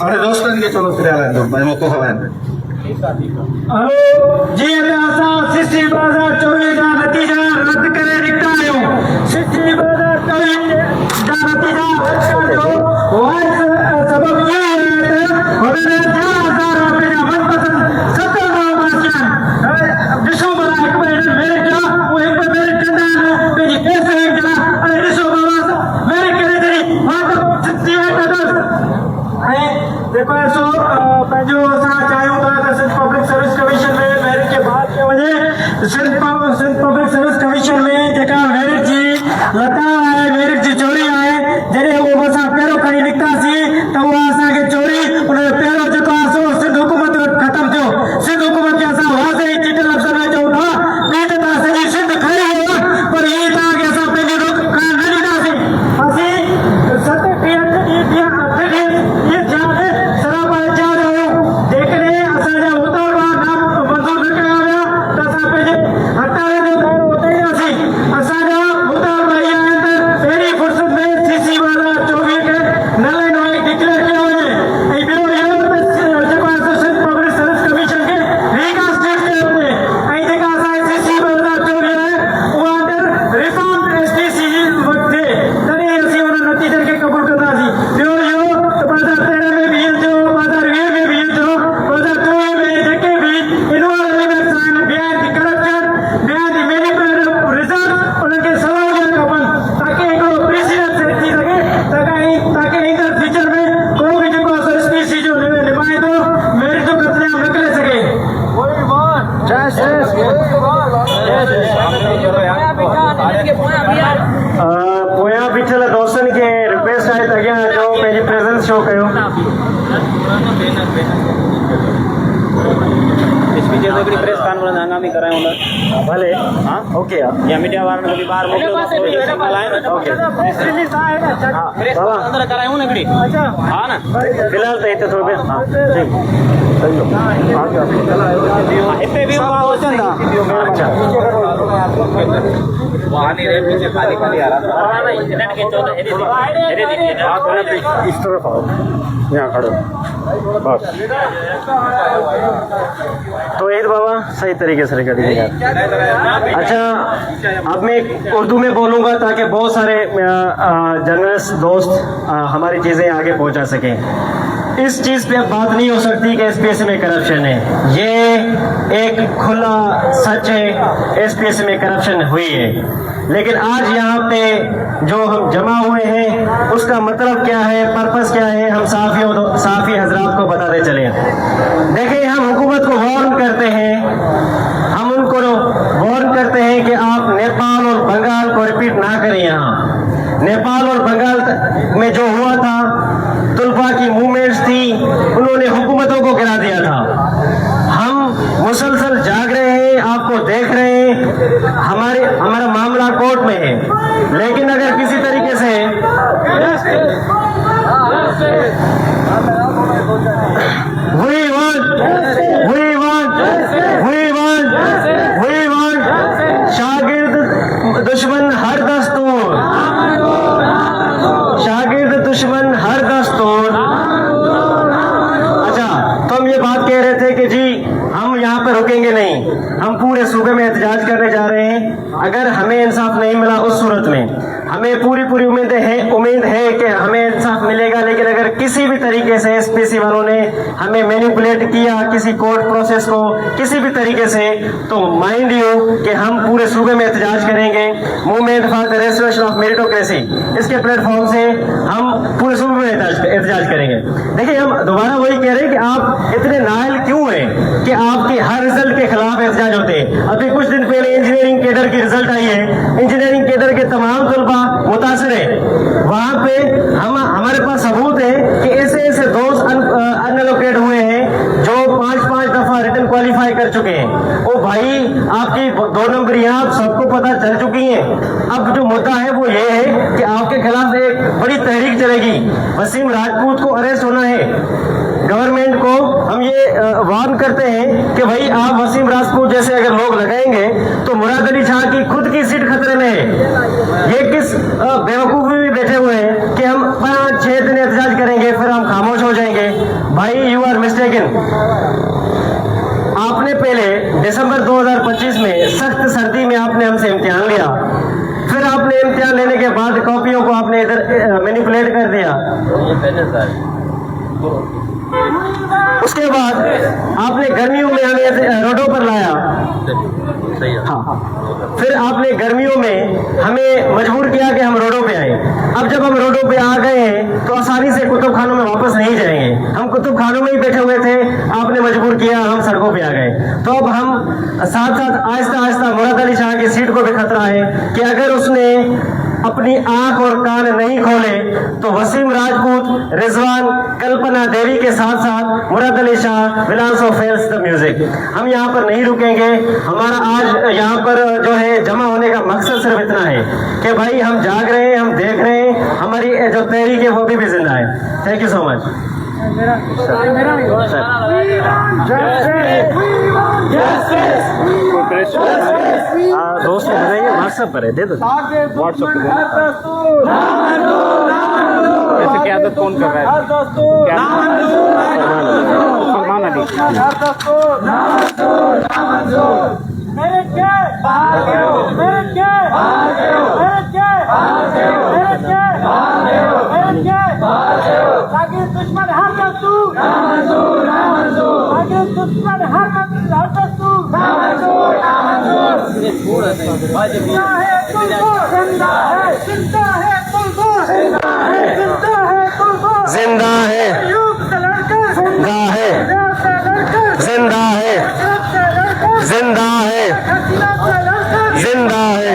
अरे दोस्तों के चलो फिर आए तो मैं मौका हवाएं हेलो जी असा सिस्टी 2024 का नतीजा रद्द करे लिखता आयो सिस्टी 2024 का नतीजा जो वाइस सबब ये है होने 4000 रुपए का मनपसंद 70 मार्क्स विश्व बड़ा एक मेरे क्या वो एक मेरे चंदा है मेरी पैसे है क्या अरे विश्व बाबा मेरे करे तेरी बात 68 देखो ऐसो पंहिंजो असां चाहियूं था त सिंध पब्लिक सर्विस कमीशन में मेरिट के बाद के वजह सिंध पब्लिक सर्विस कमीशन में जेका मेरिट जी लता आहे मेरिट जी चोरी आहे जॾहिं उहो असां पहिरियों खणी निकितासीं त उहा असांखे चोरी उन जो पहिरियों जेको आहे सो सिंध हुकूमत ख़तमु थियो सिंध हुकूमत खे असां वाज़ेही चिटे लफ़्ज़नि में चऊं था ॿी त तव्हां सॼी सिंध खणी वियो पर हीअ तव्हांखे असां पंहिंजी रोक न ॾींदासीं असीं इस तरफ आओ यहाँ खड़ो बस तो ईद बाबा सही तरीके से रिकॉर्ड कीजिएगा। अच्छा अब मैं उर्दू में बोलूँगा ताकि बहुत सारे जर्नलिस्ट दोस्त हमारी चीज़ें आगे पहुँचा सकें। इस चीज़ पे अब बात नहीं हो सकती कि एसपीएससी में करप्शन है, ये एक खुला सच है, एसपीएससी में करप्शन हुई है। लेकिन आज यहाँ पे जो हम जमा हुए हैं उसका मतलब क्या है, पर्पस क्या है, हम साफी हजरात को बताते चले। देखिए हम हुकूमत को वार्न करते हैं, हम उनको वार्न करते हैं कि आप नेपाल और बंगाल को रिपीट ना करें। यहाँ नेपाल और बंगाल में जो हुआ था, तुलफा की मूवमेंट्स थी, उन्होंने हुकूमतों को गिरा दिया था। हम मुसलसल जाग रहे हैं, आपको देख रहे हैं, हमारा मामला कोर्ट में है। लेकिन अगर किसी तरीके से we want शागिर्द दुश्मन हर दस्तूर, शागिर्द दुश्मन हर दस्तूर। अच्छा तो हम ये बात कह रहे थे कि जी हम यहाँ पे रुकेंगे नहीं, हम पूरे सूबे में एहतजाज करने जा रहे हैं। अगर हमें इंसाफ नहीं मिला उस सूरत में हमें पूरी उम्मीद है कि हमें इंसाफ मिलेगा। लेकिन अगर किसी भी तरीके से एसपीएससी वालों ने हमें मैनिपुलेट किया किसी कोर्ट प्रोसेस को किसी भी तरीके से, तो माइंड यू कि हम पूरे सूबे में एहतजाज करेंगे। Movement for the restoration of meritocracy, इसके प्लेटफॉर्म से हम पूरे सूबे में एहतजाज करेंगे। देखिए हम दोबारा वही कह रहे हैं कि आप इतने नाअहल क्यों हैं कि आपके हर रिजल्ट के खिलाफ एहतजाज होते हैं। अभी कुछ दिन पहले इंजीनियरिंग केडर की रिजल्ट आई है, इंजीनियरिंग केडर के तमाम तलबा मुतासर है। वहां पे हमारे पास सबूत है कि ऐसे दोस्त अनएलोकेट हुए हैं जो 5 दफा रिटर्न क्वालिफाई कर चुके हैं। ओ भाई आपकी 2 नंबरियां आप सबको पता चल चुकी हैं। अब जो मुद्दा है वो ये है कि आपके खिलाफ एक बड़ी तहरीक चलेगी, वसीम राजपूत को अरेस्ट होना है। गवर्नमेंट को हम ये वार्न करते हैं कि भाई आप वसीम राजपूत जैसे अगर लोग लगाएंगे तो मुराद अली शाह की खुद की सीट खतरे में है। ये किस बेवकूफी में बैठे हुए हैं कि हम 5-6 दिन एहतजाज करेंगे फिर हम खामोश हो जाएंगे। भाई यू आर मिस्टेकन। आपने पहले दिसंबर 2025 में सख्त सर्दी में आपने हमसे इम्तिहान लिया, फिर आपने इम्तिहान लेने के बाद कॉपियों को आपने इधर मैनिपुलेट कर दिया। उसके बाद आपने गर्मियों में हमें रोडों पर लाया। हाँ, फिर आपने गर्मियों में हमें मजबूर किया कि हम रोडों पे आए। अब जब हम रोडों पे आ गए हैं तो आसानी से कुतुब खानों में वापस नहीं जाएंगे। हम कुतुब खानों में ही बैठे हुए थे, आपने मजबूर किया, हम सड़कों पे आ गए। तो अब हम साथ साथ आहिस्ता आहिस्ता मुराद अली शाह की सीट को भी खतरा है कि अगर उसने अपनी आंख और कान नहीं खोले तो वसीम राजपूत, रिजवान, कल्पना देवी के साथ साथ Murad Ali Shah will also fails the music. हम यहाँ पर नहीं रुकेंगे। हमारा आज यहाँ पर जो है जमा होने का मकसद सिर्फ इतना है कि भाई हम जाग रहे हैं, हम देख रहे हैं, हमारी जो तहरीक है वो भी जिंदा है। Thank you so much. दोस्त को बताइए, व्हाट्सएप पर है, दे दो व्हाट्सएप पे। ऐसे क्या आदत कौन कर रहा है? सलमान अली। दुश्मन हर दस्तू, दुश्मन हर दस्तू, जिंदा है तुलबो, जिंदा है, जिंदा है तुलबो, जिंदा है तुलबो, जिंदा है, अयूब का लड़का जिंदा है, जिंदा है, जिंदा है, जिंदा है।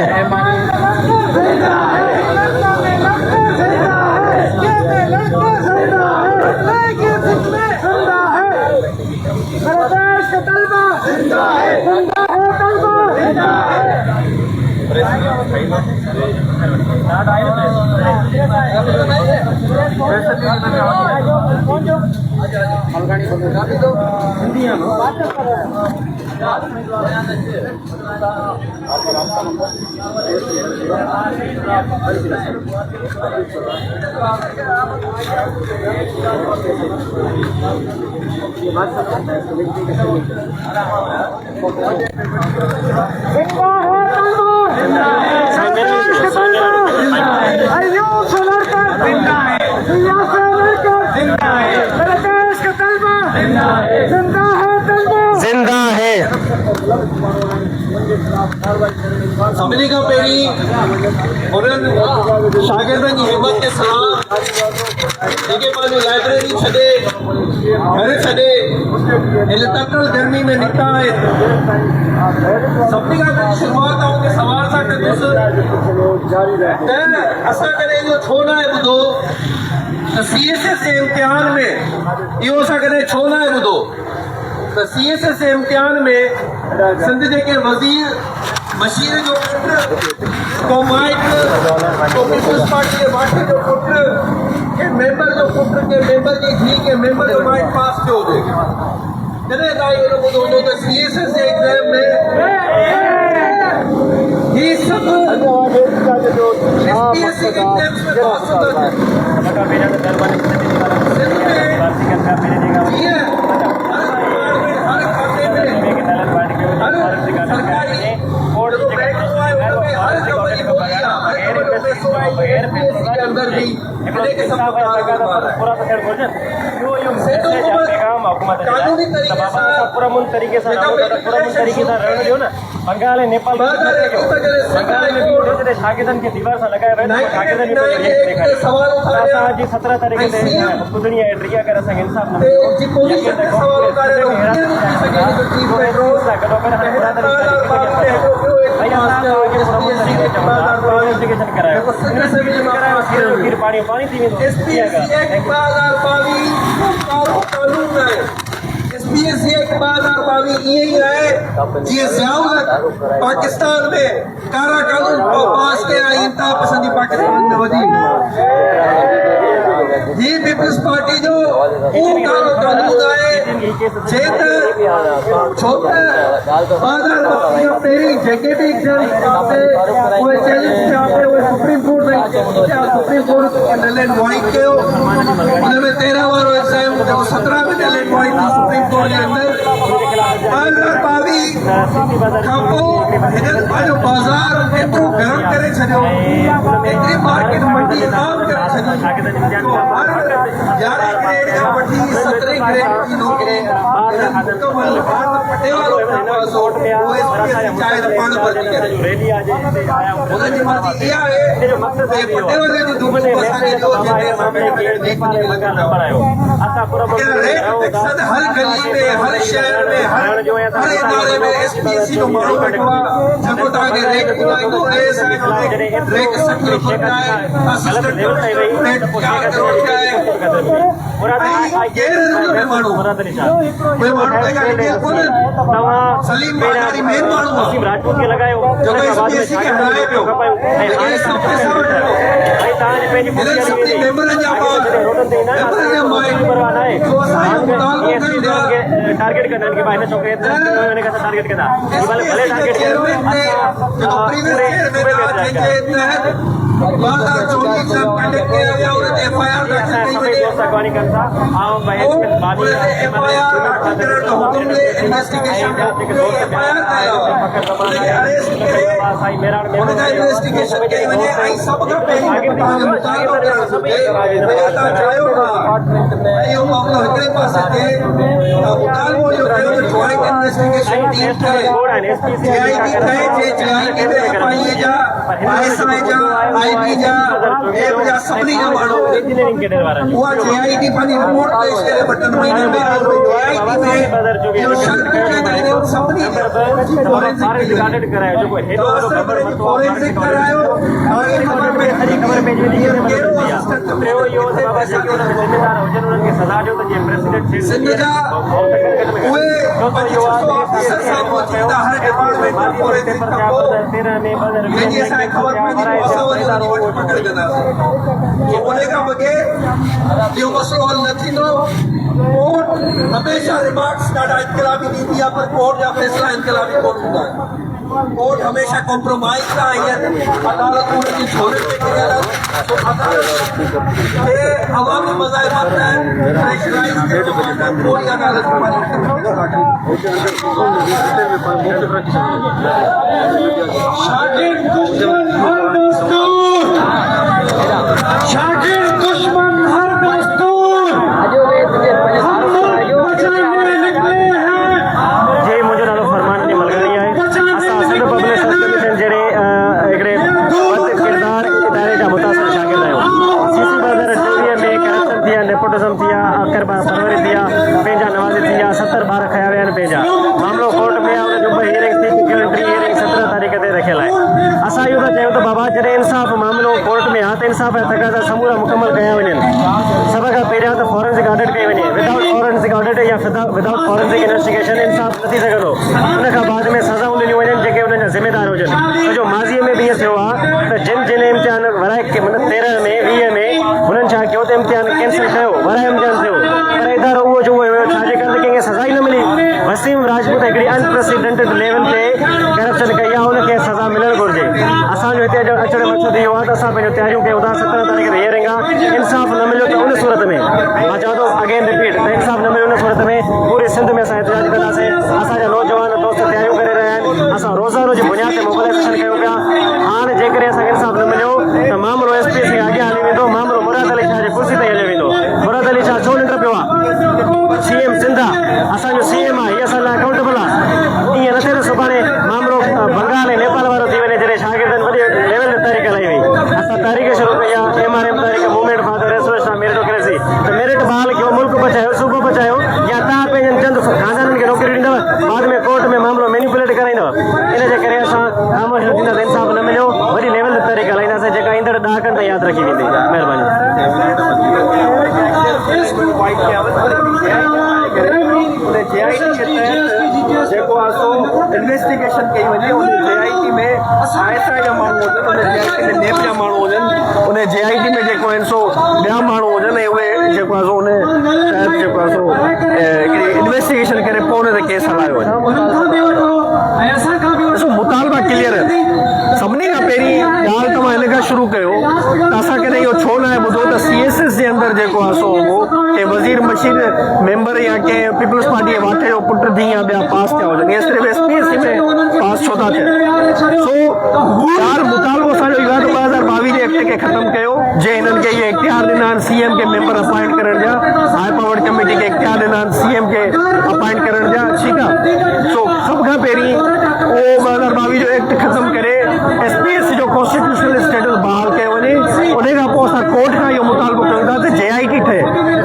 जिंदा है। सभिनी खां पहिरीं उन्हनि शागिर्दनि जी हिमत खे सलाम, जेके पंहिंजो लाइब्रेरी छॾे, घर छॾे हिन तकड़ गर्मी में निकिता आहिनि। सभिनी खां पहिरीं शुरूआत उनखे सवाल सां कंदुसि त असां कॾहिं इहो छो न आहे ॿुधो त CSS जे इम्तिहान में इहो असां कॾहिं छो न आहे ॿुधो त CSS जे इम्तिहान में सिंध जेके वज़ीर बशीर जो पुट, को माइक, को पीपल्स पार्टी जे वाटी जो पुट, के मेंबर जो पुट, के मेंबर जी धी, के मेंबर जो माइक पास थियो हुजे। जॾहिं ताईं इहो ॿुधो हूंदो त CSS जे एग्ज़ाम में ही सभु SPSC के एग्ज़ाम्स में पास हूंदा। तरीके से बंगाल नेपाल बंगाल में भी शागिदन के दीवार से लगाए जी 17 तारीख से खुदनी एड्रिया कर संग इंसाफ पानी पानी थी SPSC 2022 ईअं ई आहे जीअं ज़ियाउल पाकिस्तान में कारा कानून पास कया इंतहा पसंदी पाकिस्तान में वधी। ही पीपल्स पार्टी जो उहो कारो कानून आहे जे त छो त पहिरीं जेके बि एग्ज़ाम उहे चैलेंज कया पिया, उहे सुप्रीम कोर्ट ताईं supreme court null and void कयो। हुन में 13 वारो एग्ज़ाम जेको 17 में पंहिंजो बाज़ार एतिरो गरम करे छॾियो, एतिरी मार्केट मंडी आम करे छॾी, हर 11 ग्रेड खां वठी 17 ग्रेड जी नौकिरी मुकमल भारत पटे वारो चाहे त पाण भरती करे। हुनजी मर्ज़ी इहा आहे कि पटे वारे जी दुकान असांखे ॾियो जिते असांखे रेट मक़सद हर गली में, हर शहर में, हर इदारे में SPC जो माण्हू वेठो आहे जेको तव्हांखे रेट ॿुधाईंदो रेट 60 रुपए आहे, असिस्टेंट रेट 4 करोड़ का आहे। सलीम बाज़ारी मेन माण्हू आहे जेको SPC खे हलाए पियो, लेकिन सभु पैसा वठो हिननि सभिनी मेंबरनि जा मेंबरनि जा माइंड जो असांजो मुतालबो कयूं था टारगेट करना इनके बाहर चौके मैंने कैसे टारगेट करना भले टारगेट चेयरमैन ने जो प्रीवियस चेयरमैन आज जे तहत 2024 में कंडक्ट किया गया और FIR दाखिल कई वई अगवानी करता हां भाई FIR दाखिल करण जो हुकुम दे इन्वेस्टिगेशन FIR कयो अरेस्ट करे उनका इन्वेस्टिगेशन कई वञे ऐं सभ खां पहिरीं मुतालबो करणु घुरिजे तव्हां चयो था इहो मामलो हिकिड़े पासे ते मुतालबो इहो कयो त जॉइंट इन्वेस्टिगेशन टीम ठहे JIT ठहे जे JIT में FIA जा ISI जा IB जा एप जा सभिनी जा माण्हू उहा JIT पंहिंजी रिपोर्ट पेश करे 2 महीननि में JIT में इहो शर्त कढे त हिन सभिनी फॉरेंसिक करायो आगे खबर में खबर पेज में कहिड़ो असिस्टेंट सिंध जा उहे 500 ऑफिसर साम्हूं अची था हर डिपार्टमेंट में फॉरेंसिक खां पोइ जंहिंजी असांखे ख़बर पवंदी पोइ असां वरी उनजी वटि पकड़ कंदासीं उन खां बग़ैर इहो मसइलो हल न थींदो। कोर्ट हमेशह रिमार्क्स ॾाढा इनकलाबी ॾींदी आहे पर कोर्ट जा फ़ैसिला इनकलाबी कोन हूंदा आहिनि। कोर्ट हमेशह कॉम्प्रोमाइज़ सां आहिनि, अदालत उनजी छोड़े में गिरियल आहे, तो अदालत खे अवामी मज़ाहिमत आहिनि, प्रेशराइज़ थियणो आहे, कोई अदालत शागिर्द दुश्मन हर दस्तूर, शागिर्द दुश्मन हर दस्तूर, हम मुल्क बचाने निकले हैं। जय मुझे नालो फरमान ने मलगरी है असां पब्लिक सर्विस जड़े एकड़े वक्त किरदार इदारे जा मुतासिर शागिर्द आयो सीसी बाजार टीवी में करप्शन थिया, नेपोटिज्म थिया, अकर परवरी थिया, पेंजा नवाज़ी थिया, 70 बार खया विया पेंजा मामलो कोर्ट में आ जो हियरिंग थी एंट्री हियरिंग 17 तारीख़ ते रखियल है। असां इहो था चयूं त बाबा जॾहिं इंसाफ़ मामलो कोर्ट में हा त इंसाफ़ जा तक़ाज़ा समूरा मुकमल कया वञनि। सभ खां पहिरियां त फॉरेंसिक ऑडिट कई वञे, विदाउट फॉरेंसिक ऑडिट या विदाउट फॉरेंसिक इन्वेस्टिगेशन इंसाफ़ न थी सघंदो। उन खां बाद में सज़ाऊं ॾिनियूं वञनि जेके उन्हनि जा ज़िम्मेदार हुजनि। छो माज़ीअ में बि इहो थियो आहे त जिन इम्तिहान वराए 13 में 20 में हुननि छा कयो त इम्तिहान कैंसिल कयो, वराए इम्तिहान थियो पर इदारो उहो जो हुयो छाजे करे कंहिंखे सज़ा ई न मिली। वसीम राजपूत हिकिड़ी अनप्रेसिडेंटेड लेवल ते करप्शन कई आहे, उनखे सज़ा मिलणु घुरिजे। असांजो हिते अचणु मक़सदु इहो आहे त असां पंहिंजो तयारियूं कयूं था। 17 तारीख़ ते हियरिंग आहे, इंसाफ़ न मिलियो त उन सूरत में मां चवां थो अगेन रिपीट त इंसाफ़ न मिलियो उन सूरत में पूरी सिंध में असां एहतजाज कंदासीं। असांजा नौजवान दोस्त तयारियूं करे रहिया आहिनि, असां रोज़ानो जी बुनियाद ते मोबिलाइज़ेशन कयूं पिया। हाणे जेकॾहिं असांखे इंसाफ़ न मिलियो त मामलो SPC खे अॻियां हली वेंदो, मामलो मुराद अली शाह जी कुर्सी ते हली वेंदो। मुराद अली शाह छो निंड पियो आहे? CM सिंध आहे, असांजो CM आहे, हीअ असां लाइ अकाउंटेबल आहे। ईअं न थिए त सुभाणे मामलो बंगाल ऐं नेपाल वारो थी वञे जॾहिं शागिर्दनि वॾे लेवल ते तारीख़ हलाई वई। असां तारीख़ शुरू कई आहे MRM तारीख़ movement for the restoration of meritocracy त मेरिट बहाल कयो, मुल्क बचायो, सूबो बचायो, या तव्हां पंहिंजनि चंद ख़ानदाननि खे नौकरी ॾींदव, बाद में कोर्ट में मामलो मैनिपुलेट कराईंदव। इन जे करे असां ख़ामोश थींदासीं। इंसाफ़ न मिलियो वॾी लेवल ते तारीख़ हलाईंदासीं जेका ईंदड़ ॾहाकनि ताईं यादि रखी वेंदी। महिरबानी। जेको आहे सो इन्वेस्टिगेशन कई वञे उन JIT में ISI जा माण्हू हुजनि, उन JIT में नेप जा माण्हू हुजनि, उन JIT में जेको आहिनि सो ॿिया माण्हू हुजनि ऐं उहे जेको आहे सो उन तहत जेको आहे सो हिकिड़ी इन्वेस्टिगेशन करे पोइ उन ते केस हलायो वञे। ॾिसो मुतालबा क्लियर आहिनि। सभिनी खां पहिरीं ॻाल्हि त मां हिन खां शुरू कयो असांखे इहो छो न आहे ॿुधो त CSS जे अंदरि जेको आहे सो उहो के वज़ीर मशीर मेंबर या कंहिं पीपल्स पार्टी जे वाठे जो पुट धीउ या ॿिया पास थिया हुजनि या सिर्फ़ु SPSC में पास छो था थियनि सो चार मुतालबो असांजो इहो आहे त 2022 जे एक्ट खे ख़तमु कयो जे हिननि खे इहे इख्तियार ॾिना आहिनि CM खे मेंबर अपॉइंट करण जा हाई पावर्ड कमेटी खे इख्तियार ॾिना आहिनि CM खे अपॉइंट करण जा ठीकु आहे सो सभ खां पहिरीं उहो 2022 जो एक्ट ख़तमु करे SPSC जो कॉन्स्टिट्यूशनल स्टेटस बहाल कयो वञे उन खां पोइ असां कोर्ट खां इहो मुतालबो कयूं था त JIT ठहे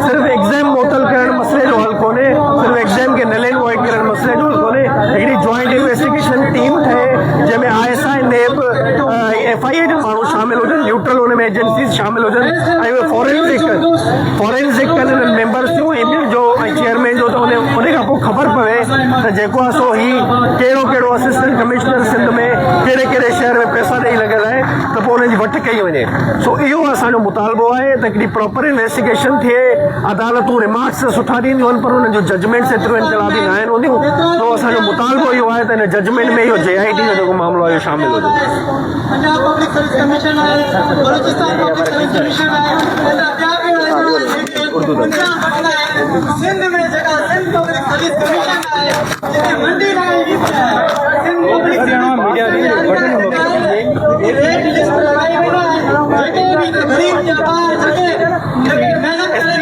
सिर्फ़ु एग्ज़ाम मुअतल करण मसइले जो हल कोन्हे सिर्फ़ु एग्ज़ाम खे नलेन वॉइड करण मसइले जो हल कोन्हे हिकिड़ी जॉइंट इन्वेस्टिगेशन टीम ठहे जंहिंमें ISI NAB FIA जा माण्हू शामिल हुजनि न्यूट्रल हुन में एजेंसीज़ शामिल हुजनि ऐं उहे फॉरेंसिक कनि मेंबर्स जूं इन्हनि जो ऐं चेयरमैन जो त उन खां पोइ ख़बर पवे त जेको आहे सो ही कहिड़ो कहिड़ो असिस्टेंट कमिश्नर सिंध में कहिड़े कहिड़े शहर में पैसा ॾेई लॻियल आहे त पोइ उनजी वठ कई वञे सो इहो असांजो मुतालबो आहे त हिकिड़ी प्रॉपर इन्वेस्टिगेशन थिए अदालतूं रिमार्क्स सुठा ॾींदियूं आहिनि पर उन्हनि जो जजमेंट्स एतिरो इनकलाबी न आहिनि हूंदियूं सो असांजो मुतालबो इहो आहे त हिन जजमेंट में इहो JIT जो जेको मामिलो आहे इहो शामिल हुजे पंजाब पब्लिक सर्विस कमीशन आहे बलूचिस्तान पब्लिक सर्विस कमीशन आहे सिंध में जेका सिंध पब्लिक सर्विस कमीशन आहे मंडी आहे सिंध रेट लिस्ट लगाई वई आहे जेके भी गरीब या ॿार जेके मेहनत करे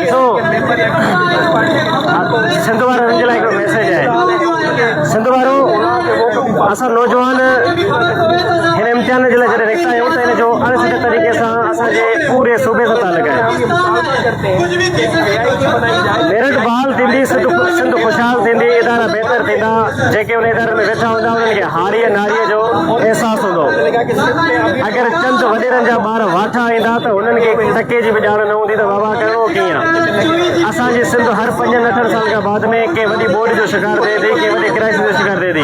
सिंध वारनि जे लाइ हिकिड़ो मैसेज आहे सिंध वारो असां नौजवान हिन इम्तिहान जे लाइ जॾहिं निकिता आहियूं त हिन जो अणसिधे तरीक़े सां असांजे पूरे सूबे सां तालुक आहे मेरठ बहाल थींदी सिंध ख़ुशहाल थींदी इदारा बहितर थींदा जेके उन इदारे में वेठा हूंदा उन्हनि खे हारीअ नारीअ जो अहसासु हूंदो अगरि चंद वॾेरनि जा ॿार वाठा ईंदा त हुननि खे टके जी बि ॼाण न हूंदी त बाबा करिणो कीअं असांजी सिंध हर 5-8 साल खां बाद में कंहिं वॾी बोर्ड जो शिकार थिए थी कंहिं वॾी क्राइसिस जो शिकार थिए थी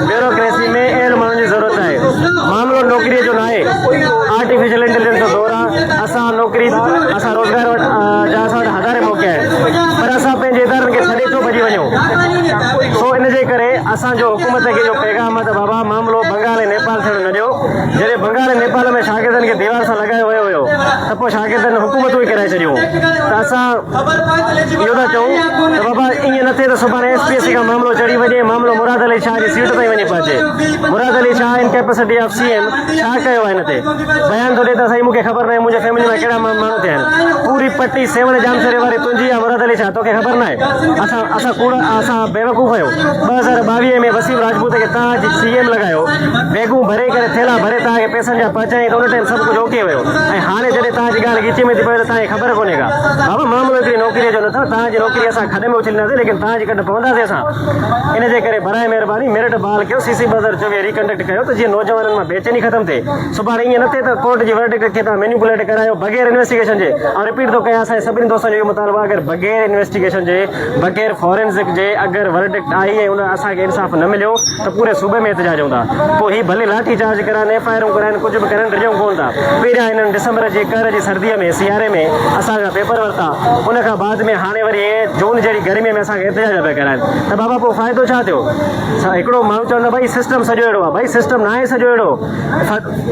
ब्यूरोक्रेसी में अहिड़े माण्हुनि जी ज़रूरत आहे मामिलो नौकिरीअ जो न आहे आर्टिफिशियल इंटेलिजेंस जो दौरु आहे असां नौकिरी असां रोज़गार जा असां वटि हज़ारे मौक़ा आहिनि पर असां पंहिंजे इदारनि खे छॾे थो भॼी वञूं सो इन जे करे असांजो हुकूमत खे जो पैगाम आहे त बाबा मामिलो बंगाल ऐं नेपाल थियणु न ॾियो जॾहिं बंगाल ऐं नेपाल में शागिर्दनि खे दीवार सां लॻायो वियो हुयो त पोइ शागिर्दनि हुकूमतूं ई कराए छॾियूं त असां इहो था चऊं त बाबा ईअं न थिए त सुभाणे SPSC खां मामिलो चढ़ी वञे मामिलो मुराद अली शाह जी सीट ताईं वञी पहुचे Murad Ali Shah in capacity of CM छा कयो आहे हिन ते बयान थो ॾिए त साईं मूंखे ख़बर न आहे मुंहिंजे फैमिली में कहिड़ा माण्हू थिया आहिनि पूरी पट्टी सेवण जामशेरे वारी तुंहिंजी आहे मुराद अली शाह तोखे ख़बर न आहे असां बेवकूफ़ आहियूं 2022 में वसीम राजपूत खे तव्हां CM लॻायो बैगूं भरे करे थेला भरे तव्हांखे पैसनि जा पहुचाई त उन टाइम सभु कुझु ओके वियो ऐं हाणे जॾहिं तव्हांजी ॻाल्हि ॻिची में थी पए त तव्हांखे ख़बर कोन्हे का बाबा मामिलो हिकिड़ी नौकिरीअ जो नथो तव्हांजी नौकिरी असां खॾे में उछलींदासीं लेकिन तव्हांजी गॾु पवंदासीं असां इन जे करे बराए महिरबानी मेरिट बहाल कयो CC 2024 रिकंडक्ट कयो त जीअं नौजवाननि मां बेचैनी ख़तमु थिए सुभाणे ईअं न थिए त कोर्ट जी वर्डिक्ट खे तव्हां मैनिपुलेट करायो बग़ैर इन्वेस्टिगेशन जे ऐं रिपीट थो कयां असांजे सभिनी दोस्तनि जो इहो मुतालबो आहे अगरि बग़ैर इन्वेस्टिगेशन जे बग़ैर फॉरेंसिक जे अगरि वर्डिक्ट आई ऐं उन असांखे इंसाफ़ न मिलियो त पूरे सूबे में एहतिजाज हूंदा पोइ ही भले लाठी चार्ज कराइनि FIR कराइनि कुझु बि करनि रिजूं कोन था पहिरियां हिननि डिसंबर जी कहर जी सर्दीअ में सियारे में असांजा पेपर वरिता उन खां बाद में हाणे वरी जून जहिड़ी गर्मीअ में असांखे एहतिजाज पिया कराइनि त बाबा पोइ फ़ाइदो छा थियो हिकिड़ो माण्हू चवंदो भई सिस्टम सॼो अहिड़ो आहे भई सिस्टम न आहे सॼो अहिड़ो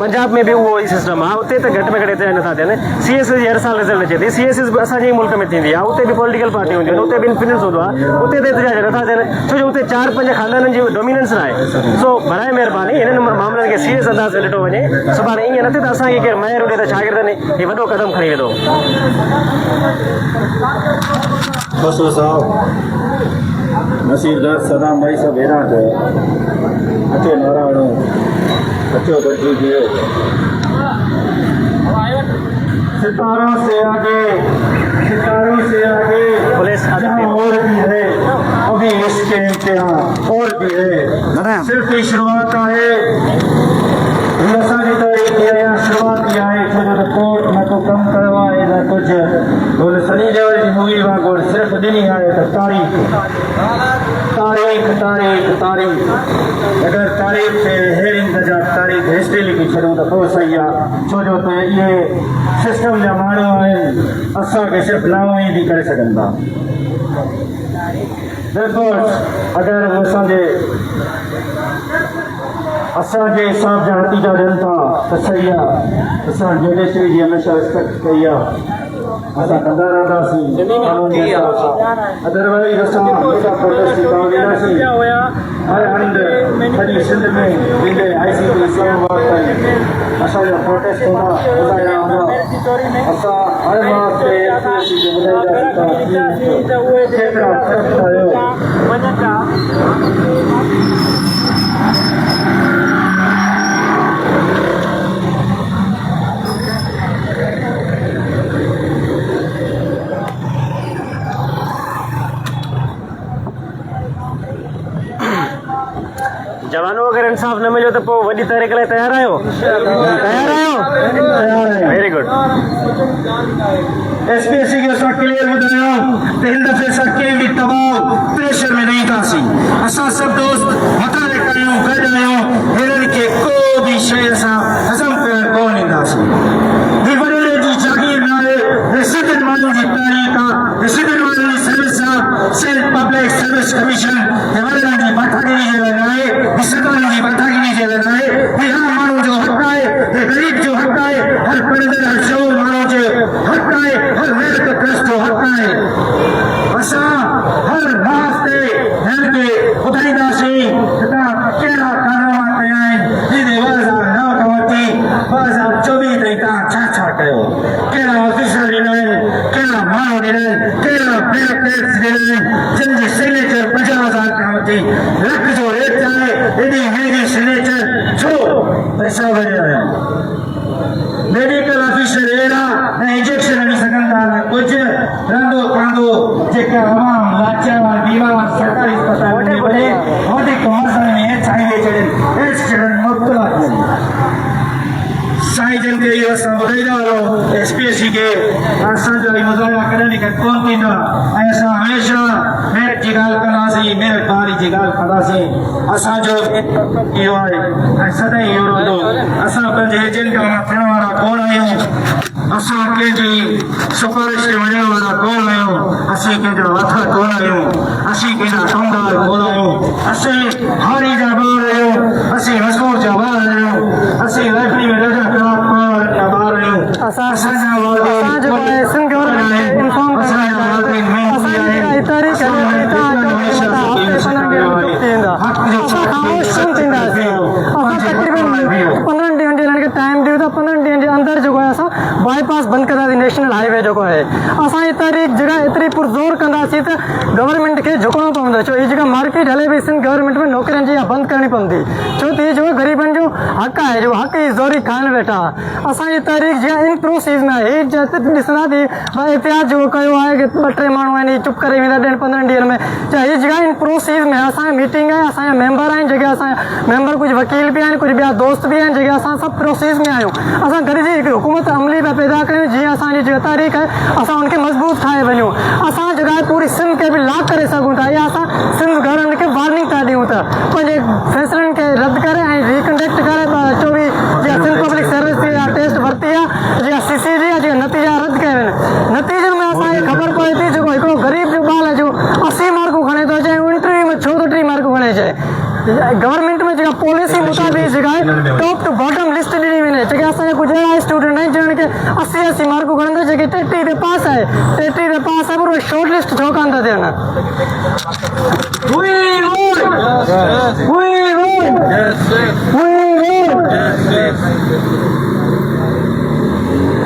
पंजाब में बि उहो ई सिस्टम आहे उते त घटि में घटि एतिरा नथा थियनि CSS जी हर साल रिज़ल्ट अचे थी CSS बि असांजे ई मुल्क में थींदी आहे उते बि पॉलिटिकल पार्टियूं हूंदियूं आहिनि उते बि इंफ्लुएंस हूंदो आहे उते त एतिरा नथा थियनि छो जो उते 4-5 ख़ानदाननि जी डोमिनेंस न आहे सो बराए महिरबानी हिननि मामलनि खे सीरियस अंदाज़ में ॾिठो वञे सुभाणे ईअं न थिए त असांखे केरु महिर ॾिए त शागिर्दनि हीउ वॾो क़दम खणी वेंदो खसो साहब नसीबदार सदाम भाई सब हैरान थे अचो नारायण अचो गड्ढी दिए सितारों से आगे पुलिस और भी है अभी इसके इम्तिहान और भी है सिर्फ ही शुरुआत है असांजी तारीख़ शुरुआत की आहे छो जो कोर्ट न तो कम कयो आहे न कुझु बोले सनी देओल जी मूवी वांगुरु सिर्फ़ु ॾिनी आहे त तारीख़ अगरि तारीख़ खे हेड़ी जा तारीख़ हिस्ट्री लिखी छॾूं त पोइ सही आहे छो जो त इहे सिस्टम जा माण्हू आहिनि असांखे सिर्फ़ु लाऊं ई बि करे सघनि था बिल्कुलु अगरि असांजे असांजे हिसाब जा नतीजा ॾियनि था त सही आहे। असां जुडिशरी जी हमेशह रिस्पेक्ट कई आहे, असां कंदा रहंदासीं, अदरवाइज़ असां प्रोटेस्ट करणु वेंदासीं। हर हंधि सॼी सिंध में जिते ICP असांजा प्रोटेस्ट हूंदा ॿुधाइणा हूंदा। असां हर मार्च ते APC खे ॿुधाईंदासीं त केतिरा फ़र्क़ु आयो। जवानों अगर इंसाफ न मिलो तो पोइ वॾी तहरीक लाइ तयार आहियो? Very good. SPSC के असां क्लियर ॿुधायो त हिन दफ़े असां कंहिं बि दबाव प्रेशर में न ईंदासीं। असां सभु दोस्त मथां रखायूं, गॾु आहियूं, हिननि खे को बि शइ असां हज़म करणु कोन ॾींदासीं। ही वॾेरे जी जागीर न आहे, ही सिंधियुनि माण्हुनि जी तारीख़ आहे, ही सिंधियुनि माण्हुनि जी सर्विस आहे। सिंध पब्लिक सर्विस कमीशन हे वॾनि जी मथागिरी जे लाइ न आहे, ही सरकारनि जी मथागिरी जे लाइ न आहे। ही हर माण्हू जो हक़ आहे, हे ग़रीब जो हक़ आहे, हर पढ़ंदड़ हर शौर माण्हू जो हक़ आहे, हर मेरिट ट्रस्ट जो हक़ आहे। असां हर रात ते हिन खे ॿुधाईंदासीं त तव्हां कहिड़ा कारनामा कया आहिनि। जिते 2009 खां वठी 2024 ताईं तव्हां छा छा कयो, कहिड़ा ऑफिसर ॾिना आहिनि, कहिड़ा माण्हू ॾिना आहिनि, कहिड़ा ब्यूरोक्रेट्स ॾिना आहिनि, जिन जी सिग्नेचर 50,000 खां वठी लख जो रेट आहे। एॾी महांगी सिग्नेचर छो पैसा भरिया आहिनि। मेडिकल ऑफिसर अहिड़ा ऐं इंजेक्शन ॾेई सघनि था न कुझु रंदो कांदो जेका तमामु लाचार बीमार सरकारी अस्पताल में वञे वधीक मसइलनि में HIV छॾनि, एड्स छॾनि, मुब्तला थियनि। साईं जन खे इहो असां ॿुधाईंदा हलो SPSC खे असांजो ही मुज़ाहिरा कॾहिं बि घटि कोन थींदा ऐं असां हमेशह मेरिट जी ॻाल्हि कंदासीं, मेरिट वारी जी ॻाल्हि कंदासीं। असांजो इहो आहे ऐं सदाईं इहो रहंदो। असां पंहिंजे एजेंट खां थियण वारा कोन आहियूं, असां कंहिंजी सिफारिश ते वञण वारा कोन आहियूं, असीं कंहिंजा हथ कोन आहियूं, असीं कंहिंजा कमदार कोन आहियूं। असीं हारी जा ॿार आहियूं, असीं मज़दूर जा ॿार आहियूं, असीं लाइब्रेरी में ॾाढा ख़राब ॿार जा ॿार आहियूं। असांजा वालिदैन सिंध गवर्नमेंट खे इंफॉर्म असांजा वालिदैन महंगी आहे। तारीख़ हक़ जो तकरीबन 15 ॾींहंनि जे लाइ टाइम ॾियो था। 15 ॾींहंनि जे अंदरि जेको आहे असां बाईपास बंदि कंदासीं, नेशनल हाईवे जेको आहे। असां जी तारीख़ जॻह एतिरी पुरज़ोर कंदासीं त गवर्नमेंट खे झुकणो पवंदो। छो हीअ जेका मार्केट हले पई सिंध गवर्नमेंट में नौकरियुनि जी बंदि करणी पवंदी, छो त हीअ जो ग़रीबनि जो हक़ आहे, जो हक़ जी ज़ोरी खाइनि वेठा। असांजी तारीख़ जीअं इन प्रोसेस में आहे, ॾिसंदा थी भई एहतियात जेको कयो आहे कि 2-3 माण्हू आहिनि चुप करे वेंदा 15 ॾींहंनि में। हीअ जॻह इन प्रोसेस में असांजी मीटिंग आहे, असांजा मेंबर आहिनि जेके असांजा मेंबर, कुझु वकील बि आहिनि, कुझु ॿिया दोस्त बि आहिनि जेके असां सभु प्रोसेस में आहियूं। असां गॾिजी हिकु हुकूमत अमली पिया पैदा कयूं, जीअं असांजी जेका तारीख़ आहे असां उनखे मज़बूत ठाहे वञूं। असां जेका पूरी सिंध खे बि लॉक करे सघूं था, या असां सिंध गवर्नमेंट खे वार्निंग था ॾियूं त पंहिंजे फ़ैसिलनि खे रद्द करे ऐं रिकंडक्ट करे 24 जीअं सिंध पब्लिक सर्विस जी टेस्ट वरिती आहे, जीअं CC जी आहे, जीअं नतीजा रद्द कया आहिनि। नतीजनि में असांखे ख़बर पए थी जेको हिकिड़ो ग़रीब जो ॿार आहे जो 80 मार्कूं खणे थो अचे, इंटरव्यू में छो तो 3 मार्कूं खणे अचे। गवर्नमेंट में जेका पॉलिसी मुताबिक़ जेका आहे टॉप टू बॉटम लिस्ट ॾिनी वञे, जेके असांजा कुझु अहिड़ा स्टूडेंट आहिनि जिन्हनि खे 80 मार्कूं खणंदा, जेके 33 ते पास आहे, 33 ते पास आहे, पर उहे शॉर्ट लिस्ट छो कान था थियनि।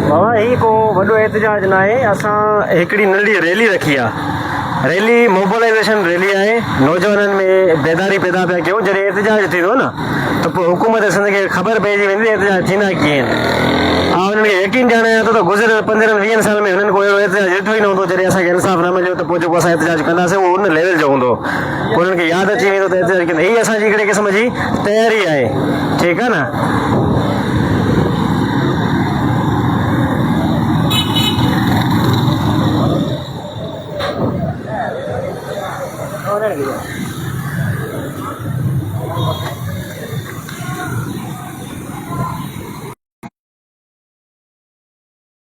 बाबा ही को वॾो एहतजाज न आहे, असां हिकिड़ी नंढी रैली रखी आहे। रैली मोबिलाइज़ेशन रैली आहे, नौजवाननि में बेदारी पैदा पिया कयूं। जॾहिं एहतजाज थींदो न त पोइ हुकूमत सिंध खे ख़बर पइजी वेंदी एहतजाज थींदा कीअं आहिनि। उन्हनि खे यकीन ॼाणायां थो त गुज़िरियल 15-20 साल में हुननि को अहिड़ो एहतजाज ॾिठो ई न हूंदो। जॾहिं असांखे इंसाफ़ न मिलियो त पोइ जेको असां एहतजाज कंदासीं उहो उन लेवल जो हूंदो। पोइ उन्हनि खे यादि अची वेंदो त एहतजाज कंदा। हीअ असांजी हिकिड़े क़िस्म जी तयारी आहे, ठीकु आहे न।